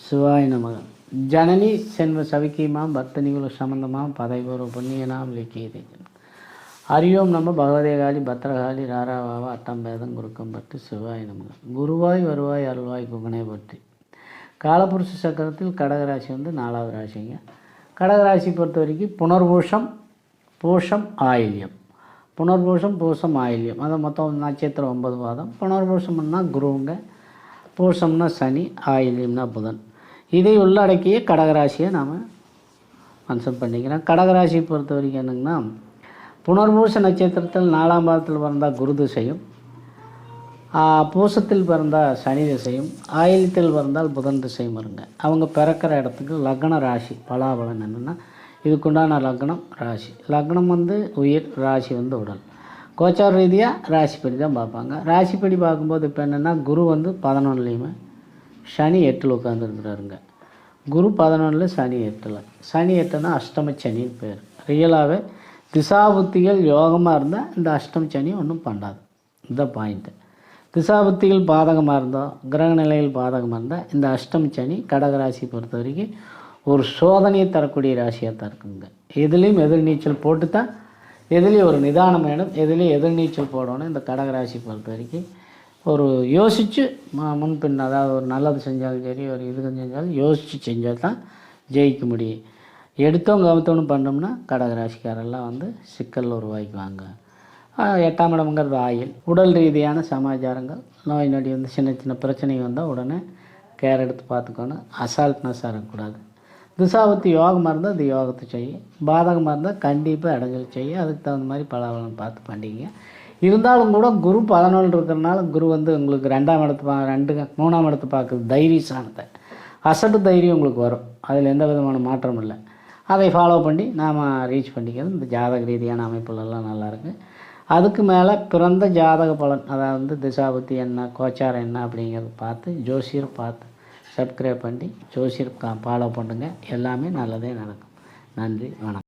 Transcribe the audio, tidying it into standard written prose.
சிவாய நமக. ஜனனி செல்வ சவிக்கியமாம் பக்தனிகுல சம்பந்தமாம் பதைபூர்வ புண்ணியனாம் லிக்கியதை ஹரியோம் நம்ம பகவதேகாலி பத்திரகாளி ராராவாவா அட்டம்பேதம் குறுக்கம்பட்டு சிவாய நமக. குருவாய் வருவாய் அருள்வாய் குகனை பற்றி காலபுருஷ சக்கரத்தில் கடகராசி வந்து 4வது ராசிங்க. கடகராசி பொறுத்த வரைக்கும் புனர்பூஷம் பூஷம் ஆயில்யம், புனர்பூஷம் பூசம் ஆயில்யம், அதை மொத்தம் நட்சத்திரம் 9 பாதம். புனர்பூஷம்னா குருவுங்க, பூசம்னா சனி, ஆயில்யம்னா புதன். இதை உள்ளடக்கிய கடகராசியை நாம் கன்சல்ட் பண்ணிக்கிறோம். கடகராசியை பொறுத்த வரைக்கும் என்னங்கன்னா, புனர்பூச நட்சத்திரத்தில் 4ஆம் பாதத்தில் பிறந்தால் குரு திசையும், பூசத்தில் பிறந்தால் சனி திசையும், ஆயில்யத்தில் பிறந்தால் புதன் திசையும் வருங்க. அவங்க பிறக்கிற இடத்துக்கு லக்ன ராசி பலாபலன் என்னென்னா, இதுக்குண்டான லக்னம் ராசி. லக்னம் வந்து உயிர், ராசி வந்து உடல். கோச்சார ரீதியாக ராசிப்படி தான் பார்ப்பாங்க. ராசிப்படி பார்க்கும்போது இப்போ என்னென்னா, குரு வந்து 11லேயுமே சனி 8ல் உட்காந்துருக்குறாருங்க. குரு 11ல் சனி 8ல். சனி 8னா அஷ்டம சனின்னு பேர். ரியலாகவே திசாபுத்திகள் யோகமாக இருந்தால் இந்த அஷ்டம சனி ஒன்றும் பண்ணாது. இந்த பாயிண்ட்டு. திசாபுத்திகள் பாதகமாக இருந்தோம், கிரக நிலையில் பாதகமாக இருந்தால் இந்த அஷ்டம சனி கடகராசி பொறுத்த வரைக்கும் ஒரு சோதனையை தரக்கூடிய ராசியாக தான் இருக்குங்க. எதுலேயும் எதிர்நீச்சல் போட்டு தான், எதுலேயும் ஒரு நிதானம் வேணும், எதுலேயும் எதிர்நீச்சல் போடணும். இந்த கடகராசி பொறுத்த வரைக்கும் ஒரு யோசித்து முன்பின், அதாவது ஒரு நல்லது செஞ்சாலும் சரி, ஒரு இது செஞ்சாலும் யோசித்து செஞ்சால் தான் ஜெயிக்க முடியும். எடுத்தவங்க கவுத்தவனும் பண்ணோம்னா கடகராசிக்காரெல்லாம் வந்து சிக்கல் உருவாக்குவாங்க. 8ஆம் இடம்ங்கிறது ஆயில். உடல் ரீதியான சமாச்சாரங்கள், நோய் நொடி வந்து சின்ன சின்ன பிரச்சனை வந்தால் உடனே கேர் எடுத்து பார்த்துக்கணும். அசால்ட்னஸாக இருக்கக்கூடாது. திசாபத்தி யோகமாக இருந்தால் அது யோகத்தை செய்யும், பாதகமாக இருந்தால் கண்டிப்பாக இடைஞ்சல் செய்யும். அதுக்கு தகுந்த மாதிரி பலாபலம் பார்த்து பண்ணிங்க. இருந்தாலும் கூட குரு 11 இருக்கிறனால குரு வந்து உங்களுக்கு 2ஆம் இடத்து 3ஆம் இடத்தை பார்க்குறது தைரியசானத்தை, அசட்டு தைரியம் உங்களுக்கு வரும். அதில் எந்த விதமான மாற்றம் இல்லை. அதை ஃபாலோ பண்ணி நாம் ரீச் பண்ணிக்கிறது இந்த ஜாதக ரீதியான அமைப்புகளெல்லாம் நல்லாயிருக்கு. அதுக்கு மேலே பிறந்த ஜாதக பலன், அதாவது திசாபத்தி என்ன, கோச்சாரம் என்ன அப்படிங்கிறத பார்த்து ஜோசியர் பார்த்து சப்ஸ்கிரைப் பண்ணி ஜோசியர் ஃபாலோ பண்ணுங்கள். எல்லாமே நல்லதே நடக்கும். நன்றி, வணக்கம்.